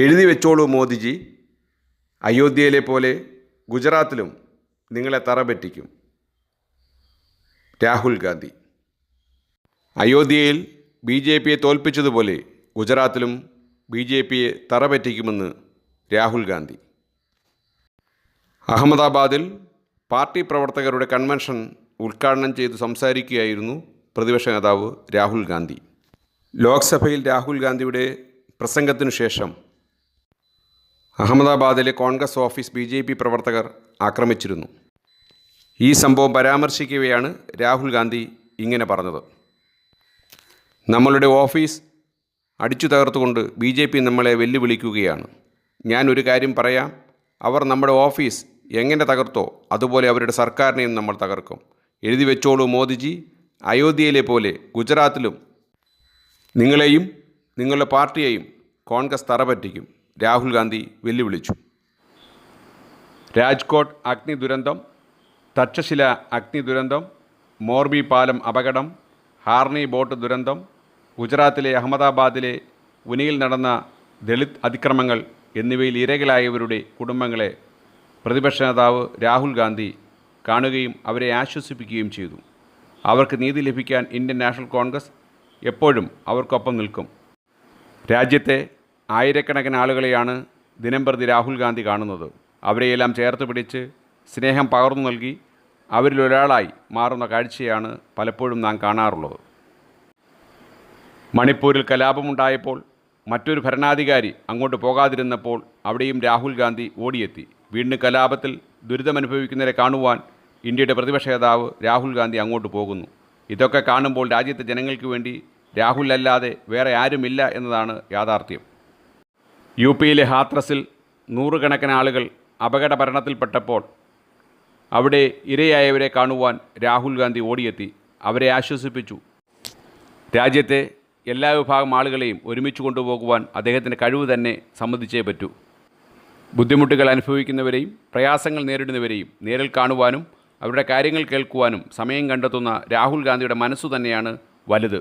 എഴുതി വെച്ചോളൂ മോദിജി, അയോധ്യയിലെ പോലെ ഗുജറാത്തിലും നിങ്ങളെ തറപറ്റിക്കും. രാഹുൽ ഗാന്ധി. അയോധ്യയിൽ BJPയെ തോൽപ്പിച്ചതുപോലെ ഗുജറാത്തിലും BJPയെ തറപറ്റിക്കുമെന്ന് രാഹുൽ ഗാന്ധി. അഹമ്മദാബാദിൽ പാർട്ടി പ്രവർത്തകരുടെ കൺവെൻഷൻ ഉദ്ഘാടനം ചെയ്ത് സംസാരിക്കുകയായിരുന്നു പ്രതിപക്ഷ നേതാവ് രാഹുൽ ഗാന്ധി. ലോക്സഭയിൽ രാഹുൽ ഗാന്ധിയുടെ പ്രസംഗത്തിനു ശേഷം അഹമ്മദാബാദിലെ കോൺഗ്രസ് ഓഫീസ് BJP പ്രവർത്തകർ ആക്രമിച്ചിരുന്നു. ഈ സംഭവം പരാമർശിക്കവെയാണ് രാഹുൽ ഗാന്ധി ഇങ്ങനെ പറഞ്ഞത്. നമ്മളുടെ ഓഫീസ് അടിച്ചു തകർത്തുകൊണ്ട് BJP നമ്മളെ വെല്ലുവിളിക്കുകയാണ്. ഞാൻ ഒരു കാര്യം പറയാം, അവർ നമ്മുടെ ഓഫീസ് എങ്ങനെ തകർത്തോ അതുപോലെ അവരുടെ സർക്കാരിനെയും നമ്മൾ തകർക്കും. എഴുതി വെച്ചോളൂ മോദിജി, അയോധ്യയിലെ പോലെ ഗുജറാത്തിലും നിങ്ങളെയും നിങ്ങളുടെ പാർട്ടിയെയും കോൺഗ്രസ് തറപറ്റിക്കും. രാഹുൽ ഗാന്ധി വെല്ലുവിളിച്ചു. രാജ്കോട്ട് അഗ്നി ദുരന്തം, തക്ഷശില അഗ്നി ദുരന്തം, മോർബി പാലം അപകടം, ഹാർണി ബോട്ട് ദുരന്തം, ഗുജറാത്തിലെ അഹമ്മദാബാദിലെ ഉനയിൽ നടന്ന ദളിത് അതിക്രമങ്ങൾ എന്നിവയിൽ ഇരകളായവരുടെ കുടുംബങ്ങളെ പ്രതിപക്ഷ നേതാവ് രാഹുൽ ഗാന്ധി കാണുകയും അവരെ ആശ്വസിപ്പിക്കുകയും ചെയ്തു. അവർക്ക് നീതി ലഭിക്കാൻ ഇന്ത്യൻ നാഷണൽ കോൺഗ്രസ് എപ്പോഴും അവർക്കൊപ്പം നിൽക്കും. രാജ്യത്തെ ആയിരക്കണക്കിന് ആളുകളെയാണ് ദിനംപ്രതി രാഹുൽ ഗാന്ധി കാണുന്നത്. അവരെയെല്ലാം ചേർത്ത് പിടിച്ച് സ്നേഹം പകർന്നു നൽകി അവരിലൊരാളായി മാറുന്ന കാഴ്ചയാണ് പലപ്പോഴും നാം കാണാറുള്ളത്. മണിപ്പൂരിൽ കലാപമുണ്ടായപ്പോൾ മറ്റൊരു ഭരണാധികാരി അങ്ങോട്ട് പോകാതിരുന്നപ്പോൾ അവിടെയും രാഹുൽ ഗാന്ധി ഓടിയെത്തി. വീണ്ടും കലാപത്തിൽ ദുരിതമനുഭവിക്കുന്നവരെ കാണുവാൻ ഇന്ത്യയുടെ പ്രതിപക്ഷ നേതാവ് രാഹുൽ ഗാന്ധി അങ്ങോട്ട് പോകുന്നു. ഇതൊക്കെ കാണുമ്പോൾ രാജ്യത്തെ ജനങ്ങൾക്ക് വേണ്ടി രാഹുൽ അല്ലാതെ വേറെ ആരുമില്ല എന്നതാണ് യാഥാർത്ഥ്യം. UPയിലെ ഹാത്രസിൽ നൂറുകണക്കിന് ആളുകൾ അപകട മരണത്തിൽപ്പെട്ടപ്പോൾ അവിടെ ഇരയായവരെ കാണുവാൻ രാഹുൽ ഗാന്ധി ഓടിയെത്തി അവരെ ആശ്വസിപ്പിച്ചു. രാജ്യത്തെ എല്ലാ വിഭാഗം ആളുകളെയും ഒരുമിച്ച് കൊണ്ടുപോകുവാൻ അദ്ദേഹത്തിൻ്റെ കഴിവ് തന്നെ സമ്മതിച്ചേ പറ്റൂ. ബുദ്ധിമുട്ടുകൾ അനുഭവിക്കുന്നവരെയും പ്രയാസങ്ങൾ നേരിടുന്നവരെയും നേരിൽ കാണുവാനും അവരുടെ കാര്യങ്ങൾ കേൾക്കുവാനും സമയം കണ്ടെത്തുന്ന രാഹുൽ ഗാന്ധിയുടെ മനസ്സു തന്നെയാണ് വലുത്.